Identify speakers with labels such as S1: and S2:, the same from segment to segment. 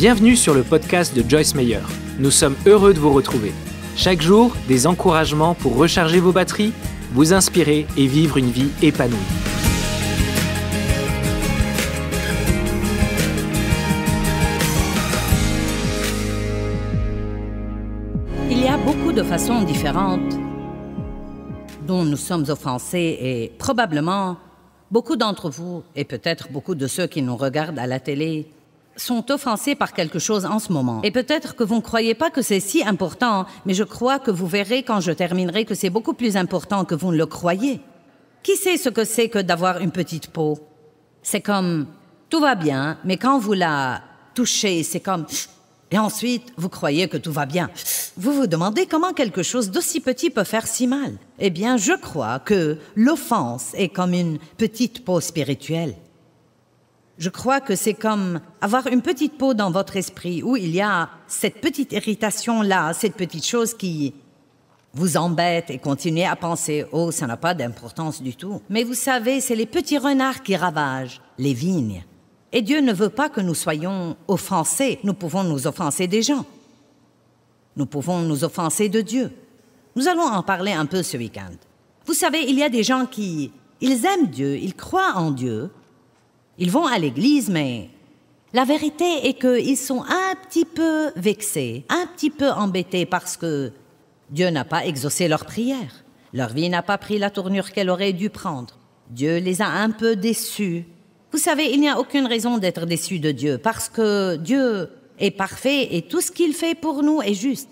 S1: Bienvenue sur le podcast de Joyce Meyer. Nous sommes heureux de vous retrouver. Chaque jour, des encouragements pour recharger vos batteries, vous inspirer et vivre une vie épanouie.
S2: Il y a beaucoup de façons différentes dont nous sommes offensés et probablement beaucoup d'entre vous, et peut-être beaucoup de ceux qui nous regardent à la télé, sont offensés par quelque chose en ce moment. Et peut-être que vous ne croyez pas que c'est si important, mais je crois que vous verrez quand je terminerai que c'est beaucoup plus important que vous ne le croyez. Qui sait ce que c'est que d'avoir une petite peau? C'est comme, tout va bien, mais quand vous la touchez, c'est comme... Et ensuite, vous croyez que tout va bien. Vous vous demandez comment quelque chose d'aussi petit peut faire si mal. Eh bien, je crois que l'offense est comme une petite peau spirituelle. Je crois que c'est comme avoir une petite peau dans votre esprit où il y a cette petite irritation-là, cette petite chose qui vous embête et continuez à penser « Oh, ça n'a pas d'importance du tout ». Mais vous savez, c'est les petits renards qui ravagent les vignes. Et Dieu ne veut pas que nous soyons offensés. Nous pouvons nous offenser des gens. Nous pouvons nous offenser de Dieu. Nous allons en parler un peu ce week-end. Vous savez, il y a des gens ils aiment Dieu, ils croient en Dieu. Ils vont à l'église, mais la vérité est qu'ils sont un petit peu vexés, un petit peu embêtés parce que Dieu n'a pas exaucé leurs prières. Leur vie n'a pas pris la tournure qu'elle aurait dû prendre. Dieu les a un peu déçus. Vous savez, il n'y a aucune raison d'être déçu de Dieu parce que Dieu est parfait et tout ce qu'il fait pour nous est juste.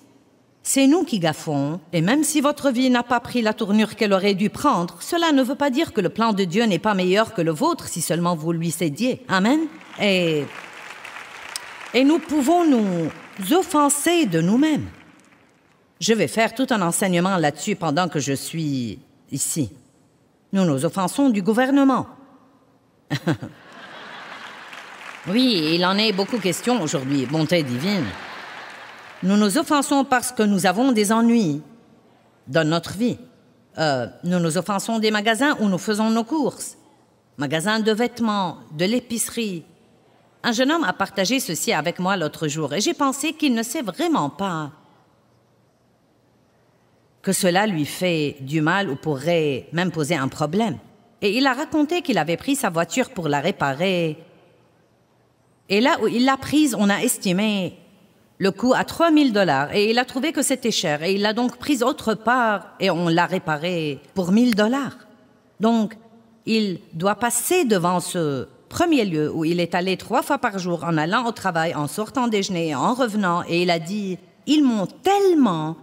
S2: C'est nous qui gaffons, et même si votre vie n'a pas pris la tournure qu'elle aurait dû prendre, cela ne veut pas dire que le plan de Dieu n'est pas meilleur que le vôtre si seulement vous lui cédiez. Amen. Et nous pouvons nous offenser de nous-mêmes. Je vais faire tout un enseignement là-dessus pendant que je suis ici. Nous nous offensons du gouvernement. Oui, il en est beaucoup question aujourd'hui, bonté divine. Nous nous offensons parce que nous avons des ennuis dans notre vie. Nous nous offensons des magasins où nous faisons nos courses. Magasins de vêtements, de l'épicerie. Un jeune homme a partagé ceci avec moi l'autre jour et j'ai pensé qu'il ne sait vraiment pas que cela lui fait du mal ou pourrait même poser un problème. Et il a raconté qu'il avait pris sa voiture pour la réparer. Et là où il l'a prise, on a estimé le coût à $3 000 et il a trouvé que c'était cher. Et il l'a donc prise autre part et on l'a réparée pour $1 000. Donc, il doit passer devant ce premier lieu où il est allé 3 fois par jour en allant au travail, en sortant déjeuner, en revenant. Et il a dit, ils m'ont tellement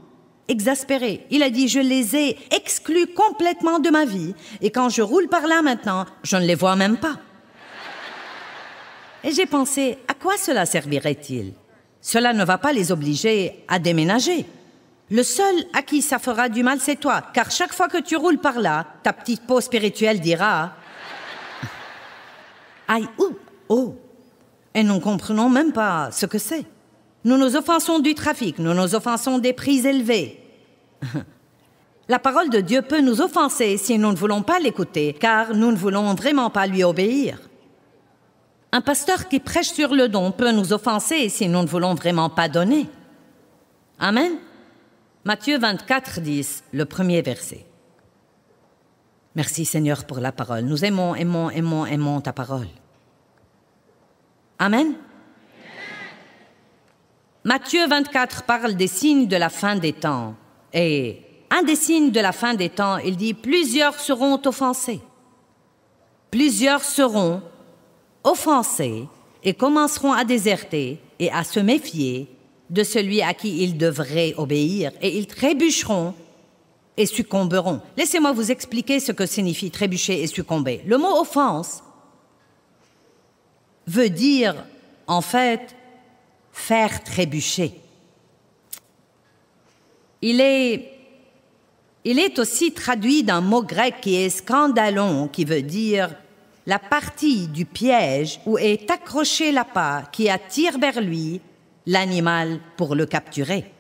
S2: exaspéré. Il a dit, je les ai exclus complètement de ma vie. Et quand je roule par là maintenant, je ne les vois même pas. Et j'ai pensé, à quoi cela servirait-il? Cela ne va pas les obliger à déménager. Le seul à qui ça fera du mal, c'est toi. Car chaque fois que tu roules par là, ta petite peau spirituelle dira « Aïe, ouh, oh !» Et nous ne comprenons même pas ce que c'est. Nous nous offensons du trafic, nous nous offensons des prix élevés. La parole de Dieu peut nous offenser si nous ne voulons pas l'écouter, car nous ne voulons vraiment pas lui obéir. Un pasteur qui prêche sur le don peut nous offenser si nous ne voulons vraiment pas donner. Amen. Matthieu 24, 10, le premier verset. Merci Seigneur pour la parole. Nous aimons ta parole. Amen. Matthieu 24 parle des signes de la fin des temps. Et un des signes de la fin des temps, il dit « Plusieurs seront offensés. Plusieurs seront offensés et commenceront à déserter et à se méfier de celui à qui ils devraient obéir, et ils trébucheront et succomberont. » Laissez-moi vous expliquer ce que signifie trébucher et succomber. Le mot « offense » veut dire, en fait, faire trébucher. Il est aussi traduit d'un mot grec qui est scandalon, qui veut dire la partie du piège où est accroché l'appât qui attire vers lui l'animal pour le capturer.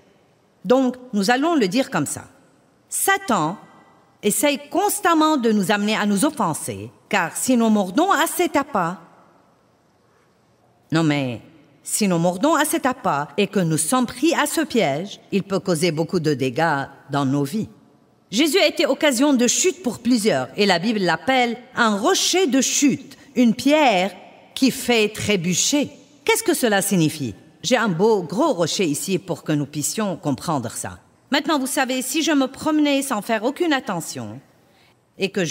S2: Donc, nous allons le dire comme ça. Satan essaye constamment de nous amener à nous offenser, car si nous mordons à cet appât, non mais Si nous mordons à cet appât et que nous sommes pris à ce piège, il peut causer beaucoup de dégâts dans nos vies. Jésus a été occasion de chute pour plusieurs et la Bible l'appelle un rocher de chute, une pierre qui fait trébucher. Qu'est-ce que cela signifie? J'ai un beau gros rocher ici pour que nous puissions comprendre ça. Maintenant, vous savez, si je me promenais sans faire aucune attention et que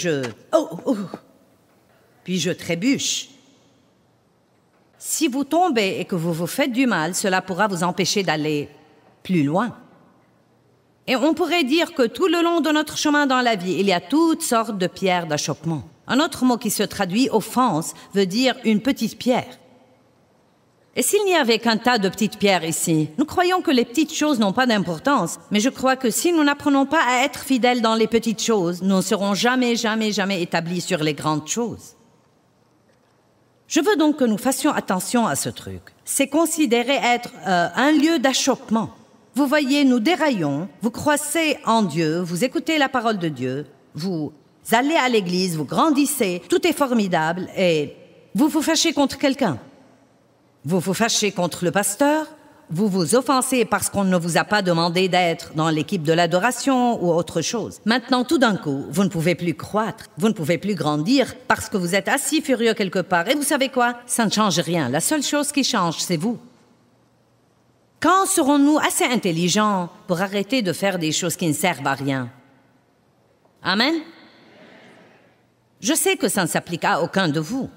S2: puis je trébuche, si vous tombez et que vous vous faites du mal, cela pourra vous empêcher d'aller plus loin. Et on pourrait dire que tout le long de notre chemin dans la vie, il y a toutes sortes de pierres d'achoppement. Un autre mot qui se traduit offense veut dire une petite pierre. Et s'il n'y avait qu'un tas de petites pierres ici, nous croyons que les petites choses n'ont pas d'importance, mais je crois que si nous n'apprenons pas à être fidèles dans les petites choses, nous ne serons jamais établis sur les grandes choses. Je veux donc que nous fassions attention à ce truc. C'est considéré être un lieu d'achoppement. Vous voyez, nous déraillons, vous croissez en Dieu, vous écoutez la parole de Dieu, vous allez à l'église, vous grandissez, tout est formidable et vous vous fâchez contre quelqu'un. Vous vous fâchez contre le pasteur, vous vous offensez parce qu'on ne vous a pas demandé d'être dans l'équipe de l'adoration ou autre chose. Maintenant, tout d'un coup, vous ne pouvez plus croître, vous ne pouvez plus grandir parce que vous êtes assis furieux quelque part. Et vous savez quoi? Ça ne change rien. La seule chose qui change, c'est vous. Quand serons-nous assez intelligents pour arrêter de faire des choses qui ne servent à rien? Amen? Je sais que ça ne s'applique à aucun de vous.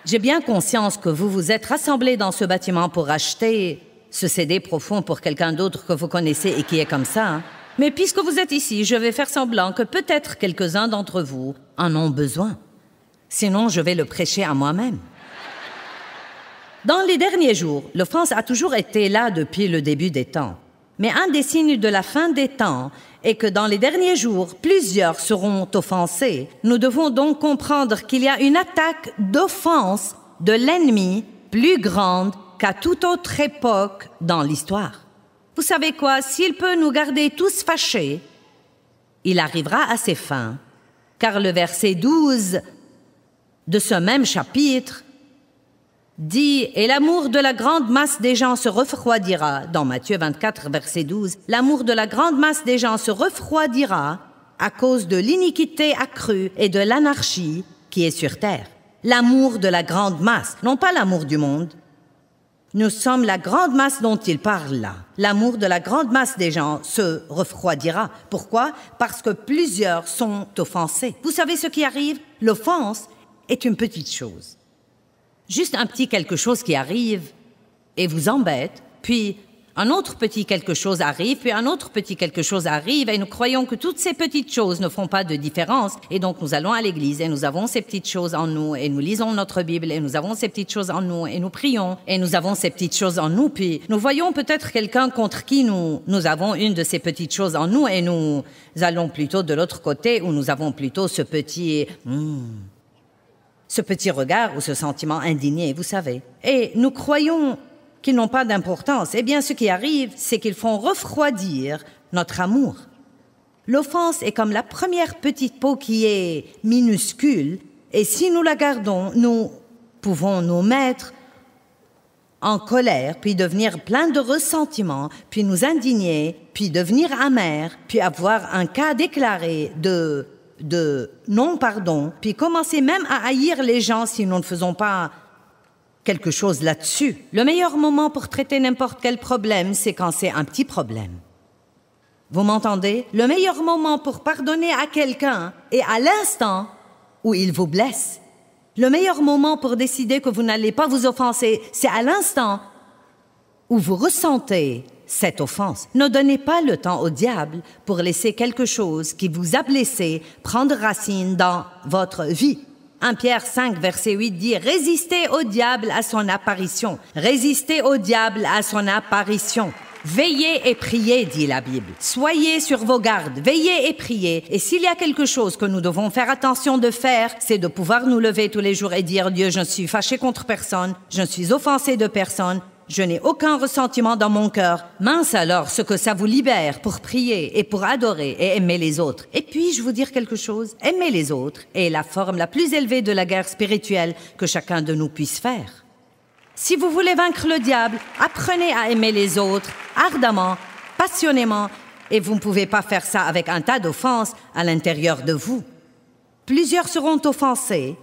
S2: J'ai bien conscience que vous vous êtes rassemblés dans ce bâtiment pour acheter ce CD profond pour quelqu'un d'autre que vous connaissez et qui est comme ça. Hein? Mais puisque vous êtes ici, je vais faire semblant que peut-être quelques-uns d'entre vous en ont besoin. Sinon, je vais le prêcher à moi-même. Dans les derniers jours, l'offense a toujours été là depuis le début des temps. Mais un des signes de la fin des temps est que dans les derniers jours, plusieurs seront offensés. Nous devons donc comprendre qu'il y a une attaque d'offense de l'ennemi plus grande qu'à toute autre époque dans l'histoire. Vous savez quoi? S'il peut nous garder tous fâchés, il arrivera à ses fins, car le verset 12 de ce même chapitre dit « Et l'amour de la grande masse des gens se refroidira » dans Matthieu 24, verset 12. « L'amour de la grande masse des gens se refroidira à cause de l'iniquité accrue et de l'anarchie qui est sur terre. » L'amour de la grande masse, non pas l'amour du monde. Nous sommes la grande masse dont il parle là. L'amour de la grande masse des gens se refroidira. Pourquoi? Parce que plusieurs sont offensés. Vous savez ce qui arrive? L'offense est une petite chose. Juste un petit quelque chose qui arrive et vous embête, puis un autre petit quelque chose arrive, puis un autre petit quelque chose arrive, et nous croyons que toutes ces petites choses ne font pas de différence, et donc nous allons à l'église, et nous avons ces petites choses en nous, et nous lisons notre Bible, et nous avons ces petites choses en nous, et nous prions, et nous avons ces petites choses en nous, puis nous voyons peut-être quelqu'un contre qui nous avons une de ces petites choses en nous, et nous allons plutôt de l'autre côté, où nous avons plutôt ce petit regard ou ce sentiment indigné, vous savez. Et nous croyons qu'ils n'ont pas d'importance. Eh bien, ce qui arrive, c'est qu'ils font refroidir notre amour. L'offense est comme la première petite peau qui est minuscule, et si nous la gardons, nous pouvons nous mettre en colère, puis devenir plein de ressentiment, puis nous indigner, puis devenir amers, puis avoir un cas déclaré de non-pardon, puis commencer même à haïr les gens si nous ne faisons pas quelque chose là-dessus. Le meilleur moment pour traiter n'importe quel problème, c'est quand c'est un petit problème. Vous m'entendez? Le meilleur moment pour pardonner à quelqu'un est à l'instant où il vous blesse. Le meilleur moment pour décider que vous n'allez pas vous offenser, c'est à l'instant où vous ressentez cette offense. Ne donnez pas le temps au diable pour laisser quelque chose qui vous a blessé prendre racine dans votre vie. 1 Pierre 5, verset 8 dit « Résistez au diable à son apparition. Résistez au diable à son apparition. Veillez et priez, dit la Bible. Soyez sur vos gardes, veillez et priez. Et s'il y a quelque chose que nous devons faire attention de faire, c'est de pouvoir nous lever tous les jours et dire « Dieu, je ne suis fâché contre personne, je ne suis offensé de personne, je n'ai aucun ressentiment dans mon cœur. » Mince alors ce que ça vous libère pour prier et pour adorer et aimer les autres. Et puis-je vous dire quelque chose? Aimer les autres est la forme la plus élevée de la guerre spirituelle que chacun de nous puisse faire. Si vous voulez vaincre le diable, apprenez à aimer les autres ardemment, passionnément, et vous ne pouvez pas faire ça avec un tas d'offenses à l'intérieur de vous. Plusieurs seront offensés,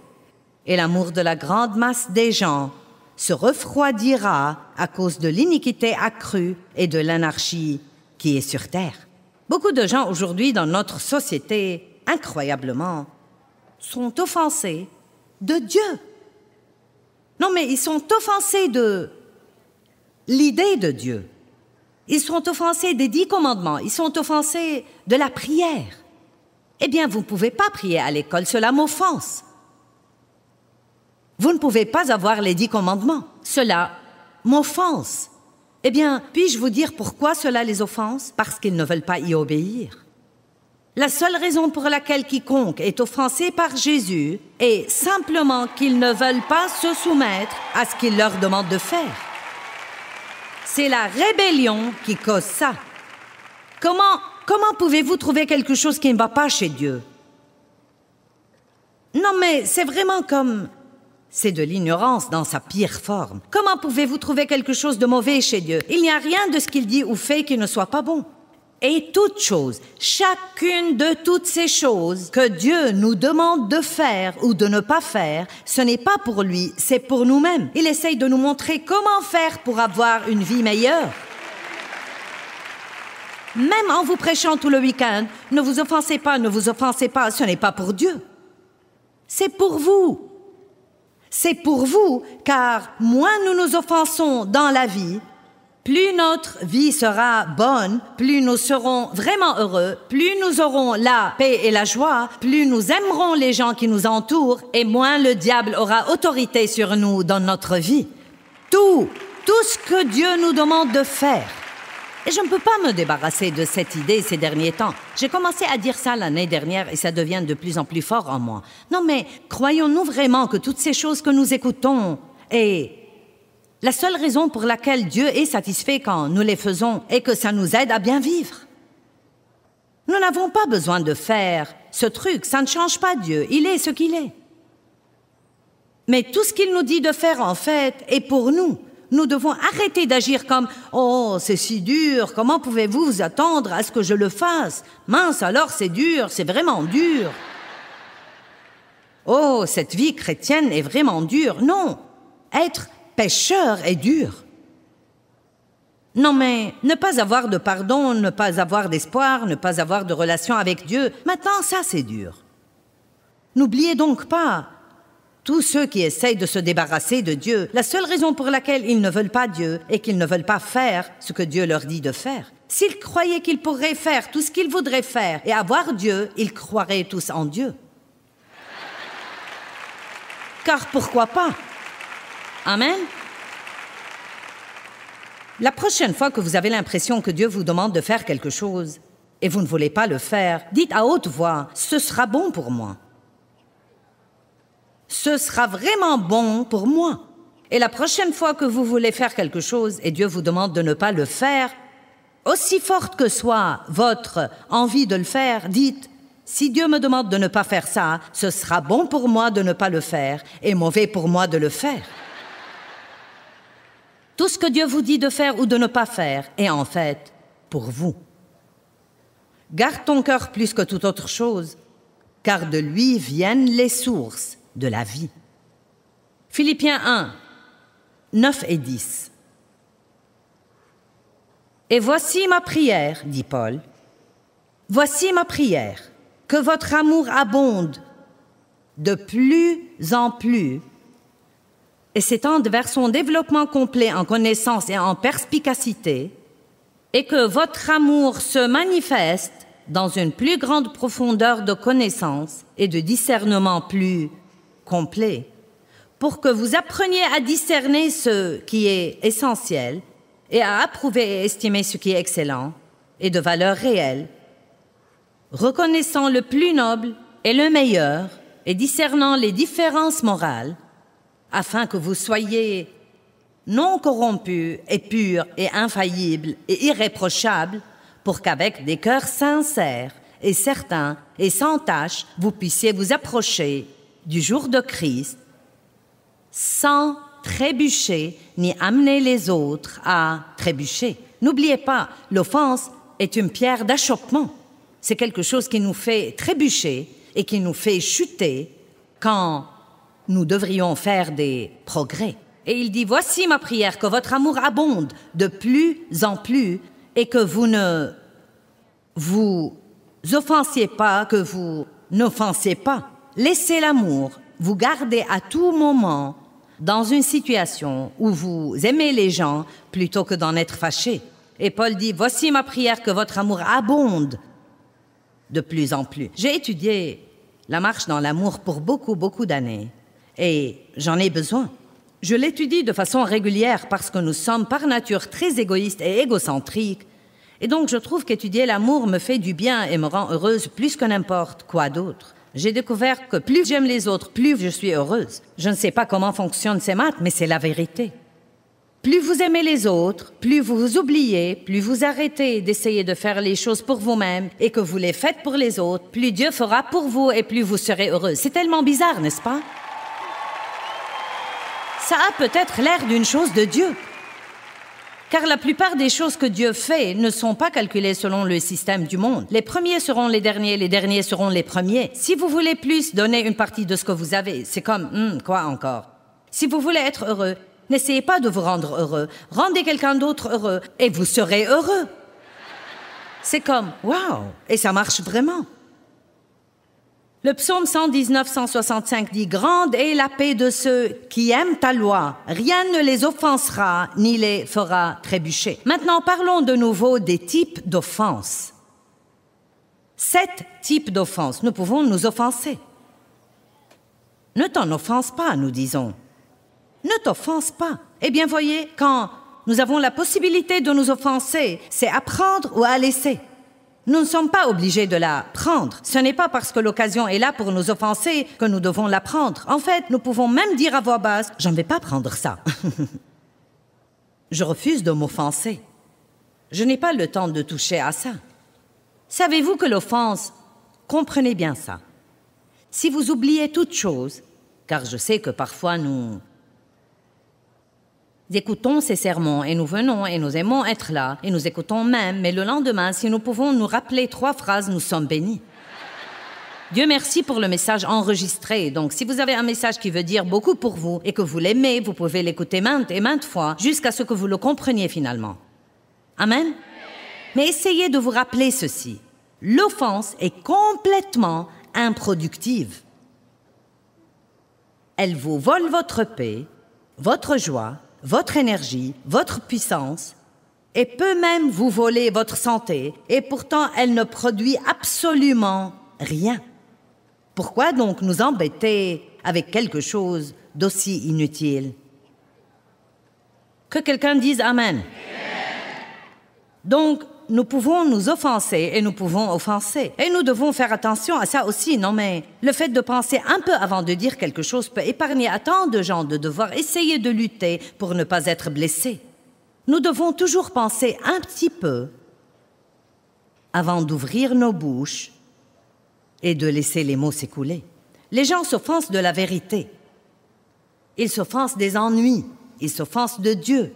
S2: et l'amour de la grande masse des gens se refroidira à cause de l'iniquité accrue et de l'anarchie qui est sur terre. Beaucoup de gens aujourd'hui dans notre société, incroyablement, sont offensés de Dieu. Non, mais ils sont offensés de l'idée de Dieu. Ils sont offensés des 10 commandements. Ils sont offensés de la prière. Eh bien, vous ne pouvez pas prier à l'école, cela m'offense. Vous ne pouvez pas avoir les 10 commandements, cela m'offense. Eh bien, puis-je vous dire pourquoi cela les offense? Parce qu'ils ne veulent pas y obéir. La seule raison pour laquelle quiconque est offensé par Jésus est simplement qu'ils ne veulent pas se soumettre à ce qu'il leur demande de faire. C'est la rébellion qui cause ça. Comment pouvez-vous trouver quelque chose qui ne va pas chez Dieu? Non, mais c'est vraiment comme... C'est de l'ignorance dans sa pire forme. Comment pouvez-vous trouver quelque chose de mauvais chez Dieu? Il n'y a rien de ce qu'il dit ou fait qui ne soit pas bon. Et toute chose, chacune de toutes ces choses que Dieu nous demande de faire ou de ne pas faire, ce n'est pas pour lui, c'est pour nous-mêmes. Il essaye de nous montrer comment faire pour avoir une vie meilleure. Même en vous prêchant tout le week-end, ne vous offensez pas, ce n'est pas pour Dieu. C'est pour vous. C'est pour vous, car moins nous nous offensons dans la vie, plus notre vie sera bonne, plus nous serons vraiment heureux, plus nous aurons la paix et la joie, plus nous aimerons les gens qui nous entourent et moins le diable aura autorité sur nous dans notre vie. Tout ce que Dieu nous demande de faire. Et je ne peux pas me débarrasser de cette idée ces derniers temps. J'ai commencé à dire ça l'année dernière et ça devient de plus en plus fort en moi. Non mais, croyons-nous vraiment que toutes ces choses que nous écoutons et la seule raison pour laquelle Dieu est satisfait quand nous les faisons est que ça nous aide à bien vivre? Nous n'avons pas besoin de faire ce truc, ça ne change pas Dieu, il est ce qu'il est. Mais tout ce qu'il nous dit de faire en fait est pour nous. Nous devons arrêter d'agir comme « Oh, c'est si dur, comment pouvez-vous vous attendre à ce que je le fasse? Mince, alors c'est dur, c'est vraiment dur. » Oh, cette vie chrétienne est vraiment dure. Non, être pécheur est dur. Non, mais ne pas avoir de pardon, ne pas avoir d'espoir, ne pas avoir de relation avec Dieu, maintenant ça c'est dur. N'oubliez donc pas, tous ceux qui essayent de se débarrasser de Dieu, la seule raison pour laquelle ils ne veulent pas Dieu est qu'ils ne veulent pas faire ce que Dieu leur dit de faire. S'ils croyaient qu'ils pourraient faire tout ce qu'ils voudraient faire et avoir Dieu, ils croiraient tous en Dieu. Car pourquoi pas? Amen. La prochaine fois que vous avez l'impression que Dieu vous demande de faire quelque chose et vous ne voulez pas le faire, dites à haute voix, « Ce sera bon pour moi. » Ce sera vraiment bon pour moi. Et la prochaine fois que vous voulez faire quelque chose et Dieu vous demande de ne pas le faire, aussi forte que soit votre envie de le faire, dites « Si Dieu me demande de ne pas faire ça, ce sera bon pour moi de ne pas le faire et mauvais pour moi de le faire. » Tout ce que Dieu vous dit de faire ou de ne pas faire est en fait pour vous. Garde ton cœur plus que toute autre chose, car de lui viennent les sources de la vie. Philippiens 1, 9 et 10. Et voici ma prière, dit Paul, voici ma prière, que votre amour abonde de plus en plus et s'étende vers son développement complet en connaissance et en perspicacité, et que votre amour se manifeste dans une plus grande profondeur de connaissance et de discernement plus complet, pour que vous appreniez à discerner ce qui est essentiel et à approuver et estimer ce qui est excellent et de valeur réelle, reconnaissant le plus noble et le meilleur et discernant les différences morales, afin que vous soyez non corrompus et purs et infaillibles et irréprochables, pour qu'avec des cœurs sincères et certains et sans tache, vous puissiez vous approcher du jour de Christ sans trébucher ni amener les autres à trébucher. N'oubliez pas, l'offense est une pierre d'achoppement. C'est quelque chose qui nous fait trébucher et qui nous fait chuter quand nous devrions faire des progrès. Et il dit, voici ma prière, que votre amour abonde de plus en plus et que vous ne vous offensiez pas, que vous n'offensiez pas. Laissez l'amour vous garder à tout moment dans une situation où vous aimez les gens plutôt que d'en être fâché. Et Paul dit, voici ma prière, que votre amour abonde de plus en plus. J'ai étudié la marche dans l'amour pour beaucoup d'années et j'en ai besoin. Je l'étudie de façon régulière parce que nous sommes par nature très égoïstes et égocentriques. Et donc je trouve qu'étudier l'amour me fait du bien et me rend heureuse plus que n'importe quoi d'autre. J'ai découvert que plus j'aime les autres, plus je suis heureuse. Je ne sais pas comment fonctionnent ces maths, mais c'est la vérité. Plus vous aimez les autres, plus vous vous oubliez, plus vous arrêtez d'essayer de faire les choses pour vous-même et que vous les faites pour les autres, plus Dieu fera pour vous et plus vous serez heureuse. C'est tellement bizarre, n'est-ce pas? Ça a peut-être l'air d'une chose de Dieu. Car la plupart des choses que Dieu fait ne sont pas calculées selon le système du monde. Les premiers seront les derniers seront les premiers. Si vous voulez plus, donnez une partie de ce que vous avez. C'est comme, quoi encore? Si vous voulez être heureux, n'essayez pas de vous rendre heureux. Rendez quelqu'un d'autre heureux et vous serez heureux. C'est comme, waouh! Et ça marche vraiment. Le psaume 119-165 dit « Grande est la paix de ceux qui aiment ta loi. Rien ne les offensera ni les fera trébucher. » Maintenant, parlons de nouveau des types d'offenses. 7 types d'offenses. Nous pouvons nous offenser. Ne t'en offense pas, nous disons. Ne t'offense pas. Eh bien, voyez, quand nous avons la possibilité de nous offenser, c'est à prendre ou à laisser. Nous ne sommes pas obligés de la prendre. Ce n'est pas parce que l'occasion est là pour nous offenser que nous devons la prendre. En fait, nous pouvons même dire à voix basse « Je ne vais pas prendre ça. » Je refuse de m'offenser. Je n'ai pas le temps de toucher à ça. Savez-vous que l'offense, comprenez bien ça. Si vous oubliez toute chose, car je sais que parfois nous écoutons ces sermons et nous venons et nous aimons être là et nous écoutons même, mais le lendemain, si nous pouvons nous rappeler 3 phrases, nous sommes bénis. Dieu merci pour le message enregistré. Donc, si vous avez un message qui veut dire beaucoup pour vous et que vous l'aimez, vous pouvez l'écouter maintes et maintes fois jusqu'à ce que vous le compreniez finalement. Amen? Mais essayez de vous rappeler ceci. L'offense est complètement improductive. Elle vous vole votre paix, votre joie, votre énergie, votre puissance, et peut même vous voler votre santé, et pourtant elle ne produit absolument rien. Pourquoi donc nous embêter avec quelque chose d'aussi inutile? Que quelqu'un dise Amen. Donc, nous pouvons nous offenser et nous pouvons offenser. Et nous devons faire attention à ça aussi, non mais le fait de penser un peu avant de dire quelque chose peut épargner à tant de gens de devoir essayer de lutter pour ne pas être blessés. Nous devons toujours penser un petit peu avant d'ouvrir nos bouches et de laisser les mots s'écouler. Les gens s'offensent de la vérité. Ils s'offensent des ennuis. Ils s'offensent de Dieu.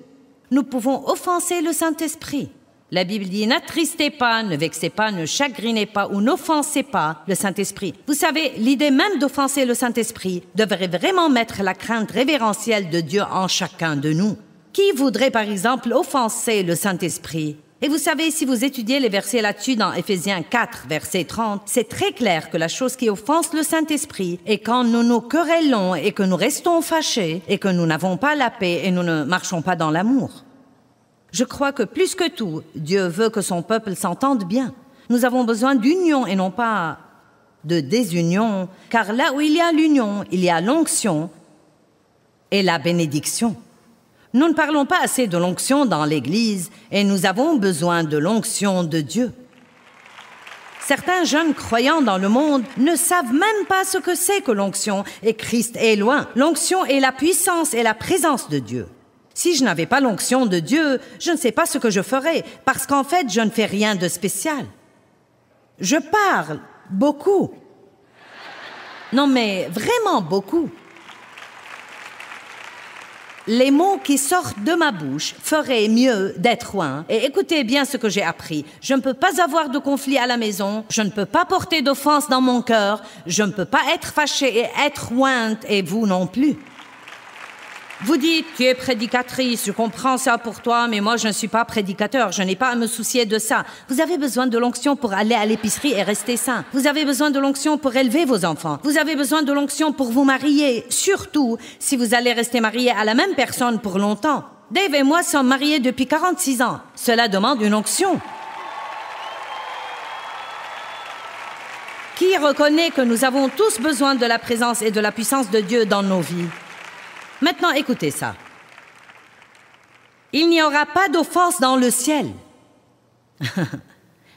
S2: Nous pouvons offenser le Saint-Esprit. La Bible dit « N'attristez pas, ne vexez pas, ne chagrinez pas ou n'offensez pas le Saint-Esprit. » Vous savez, l'idée même d'offenser le Saint-Esprit devrait vraiment mettre la crainte révérentielle de Dieu en chacun de nous. Qui voudrait, par exemple, offenser le Saint-Esprit? Et vous savez, si vous étudiez les versets là-dessus dans Éphésiens 4, verset 30, c'est très clair que la chose qui offense le Saint-Esprit est quand nous nous querellons et que nous restons fâchés et que nous n'avons pas la paix et nous ne marchons pas dans l'amour. Je crois que plus que tout, Dieu veut que son peuple s'entende bien. Nous avons besoin d'union et non pas de désunion, car là où il y a l'union, il y a l'onction et la bénédiction. Nous ne parlons pas assez de l'onction dans l'Église et nous avons besoin de l'onction de Dieu. Certains jeunes croyants dans le monde ne savent même pas ce que c'est que l'onction et Christ est loin. L'onction est la puissance et la présence de Dieu. Si je n'avais pas l'onction de Dieu, je ne sais pas ce que je ferais, parce qu'en fait, je ne fais rien de spécial. Je parle beaucoup. Non, mais vraiment beaucoup. les mots qui sortent de ma bouche feraient mieux d'être loin. Et écoutez bien ce que j'ai appris. Je ne peux pas avoir de conflit à la maison. Je ne peux pas porter d'offense dans mon cœur. Je ne peux pas être fâchée et être ointe, et vous non plus. Vous dites, tu es prédicatrice, je comprends ça pour toi, mais moi je ne suis pas prédicateur, je n'ai pas à me soucier de ça. Vous avez besoin de l'onction pour aller à l'épicerie et rester sain. Vous avez besoin de l'onction pour élever vos enfants. Vous avez besoin de l'onction pour vous marier, surtout si vous allez rester marié à la même personne pour longtemps. Dave et moi sommes mariés depuis 46 ans. Cela demande une onction. Qui reconnaît que nous avons tous besoin de la présence et de la puissance de Dieu dans nos vies? Maintenant, écoutez ça. Il n'y aura pas d'offense dans le ciel.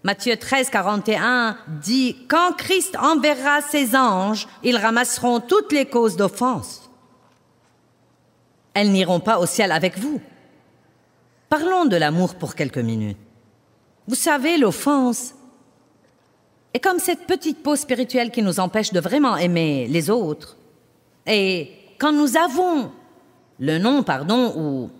S2: Matthieu 13, 41 dit « Quand Christ enverra ses anges, ils ramasseront toutes les causes d'offense. Elles n'iront pas au ciel avec vous. » Parlons de l'amour pour quelques minutes. Vous savez, l'offense est comme cette petite peau spirituelle qui nous empêche de vraiment aimer les autres. Et quand nous avons le non-pardon ou...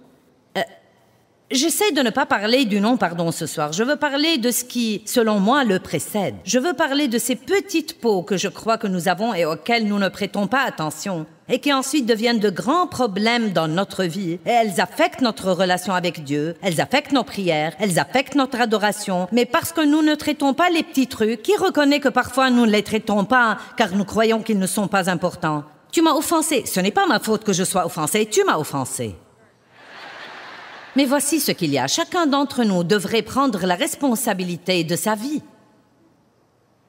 S2: J'essaie de ne pas parler du non-pardon ce soir. Je veux parler de ce qui, selon moi, le précède. Je veux parler de ces petites peaux que je crois que nous avons et auxquelles nous ne prêtons pas attention et qui ensuite deviennent de grands problèmes dans notre vie. Et elles affectent notre relation avec Dieu, elles affectent nos prières, elles affectent notre adoration. Mais parce que nous ne traitons pas les petits trucs, qui reconnaît que parfois nous ne les traitons pas car nous croyons qu'ils ne sont pas importants? Tu m'as offensé. Ce n'est pas ma faute que je sois offensé. Tu m'as offensé. Mais voici ce qu'il y a. Chacun d'entre nous devrait prendre la responsabilité de sa vie.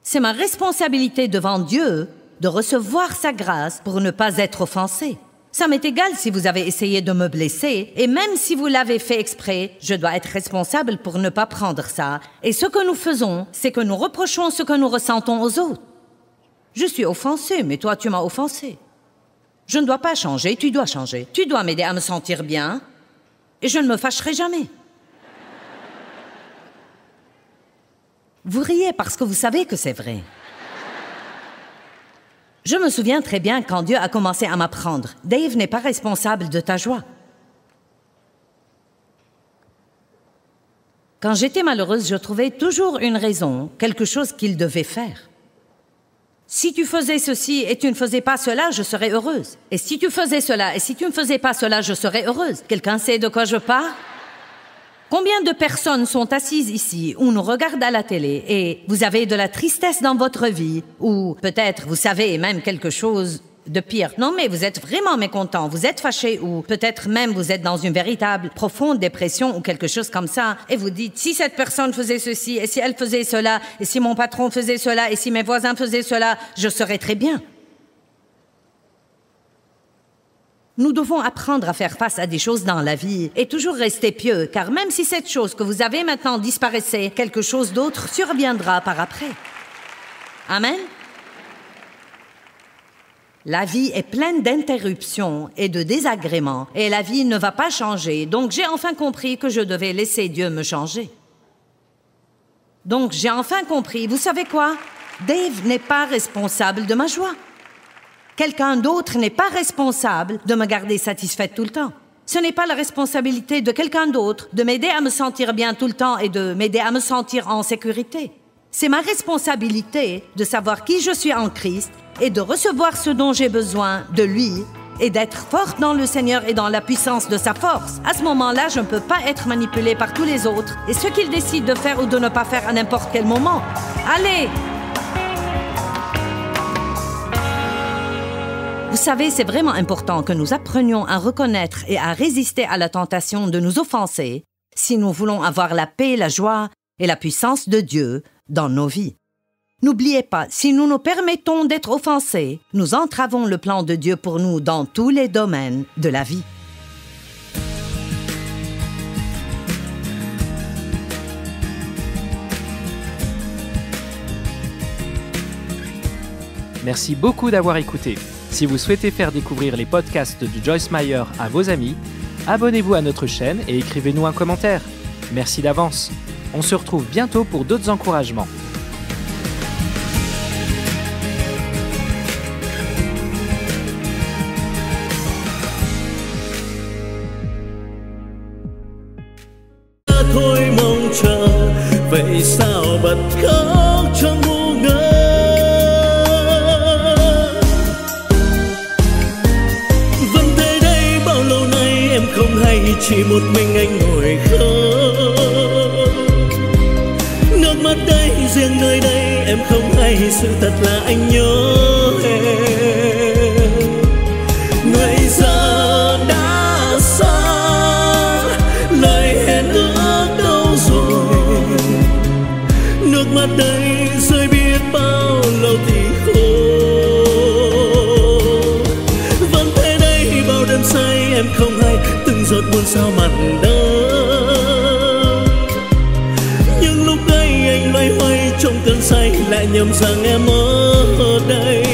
S2: C'est ma responsabilité devant Dieu de recevoir sa grâce pour ne pas être offensé. Ça m'est égal si vous avez essayé de me blesser, et même si vous l'avez fait exprès, je dois être responsable pour ne pas prendre ça. Et ce que nous faisons, c'est que nous reprochons ce que nous ressentons aux autres. Je suis offensé, mais toi, tu m'as offensé. Je ne dois pas changer, tu dois changer. Tu dois m'aider à me sentir bien et je ne me fâcherai jamais. Vous riez parce que vous savez que c'est vrai. Je me souviens très bien quand Dieu a commencé à m'apprendre. Dave n'est pas responsable de ta joie. Quand j'étais malheureuse, je trouvais toujours une raison, quelque chose qu'il devait faire. Si tu faisais ceci et tu ne faisais pas cela, je serais heureuse. Et si tu faisais cela et si tu ne faisais pas cela, je serais heureuse. Quelqu'un sait de quoi je parle? Combien de personnes sont assises ici ou nous regardent à la télé et vous avez de la tristesse dans votre vie ou peut-être vous savez même quelque chose de pire. Non, mais vous êtes vraiment mécontent, vous êtes fâché ou peut-être même vous êtes dans une véritable profonde dépression ou quelque chose comme ça et vous dites si cette personne faisait ceci et si elle faisait cela et si mon patron faisait cela et si mes voisins faisaient cela, je serais très bien. Nous devons apprendre à faire face à des choses dans la vie et toujours rester pieux, car même si cette chose que vous avez maintenant disparaissait, quelque chose d'autre surviendra par après. Amen. La vie est pleine d'interruptions et de désagréments, et la vie ne va pas changer. Donc j'ai enfin compris que je devais laisser Dieu me changer. Donc j'ai enfin compris, vous savez quoi? Dave n'est pas responsable de ma joie. Quelqu'un d'autre n'est pas responsable de me garder satisfaite tout le temps. Ce n'est pas la responsabilité de quelqu'un d'autre de m'aider à me sentir bien tout le temps et de m'aider à me sentir en sécurité. C'est ma responsabilité de savoir qui je suis en Christ et de recevoir ce dont j'ai besoin de lui et d'être forte dans le Seigneur et dans la puissance de sa force. À ce moment-là, je ne peux pas être manipulée par tous les autres et ce qu'ils décident de faire ou de ne pas faire à n'importe quel moment. Allez! Vous savez, c'est vraiment important que nous apprenions à reconnaître et à résister à la tentation de nous offenser si nous voulons avoir la paix, la joie et la puissance de Dieu dans nos vies. N'oubliez pas, si nous nous permettons d'être offensés, nous entravons le plan de Dieu pour nous dans tous les domaines de la vie.
S1: Merci beaucoup d'avoir écouté. Si vous souhaitez faire découvrir les podcasts de Joyce Meyer à vos amis, abonnez-vous à notre chaîne et écrivez-nous un commentaire. Merci d'avance. On se retrouve bientôt pour d'autres encouragements.
S3: thôi mong chờ, vậy sao bật khóc trong ngu ngơ. Vẫn thế đây bao lâu nay em không hay, chỉ một mình anh ngồi khóc. Nước mắt đây riêng nơi đây em không hay, sự thật là anh nhớ em. Người giờ đã xa, lời hẹn ước đâu rồi. Nước mắt đây rơi biết bao lâu thì khô. Vẫn thế đây bao đêm say em không hay, từng giọt buồn sao mặn đắng. Nhưng lúc ấy anh loay hoay trong cơn say, lại nhầm rằng em ở đây.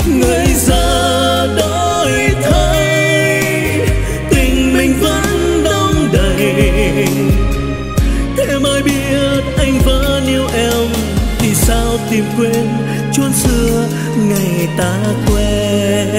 S3: Người giờ đổi thay, tình mình vẫn đong đầy. Thế mới biết anh vẫn yêu em, thì sao tìm quên chốn xưa ngày ta quen.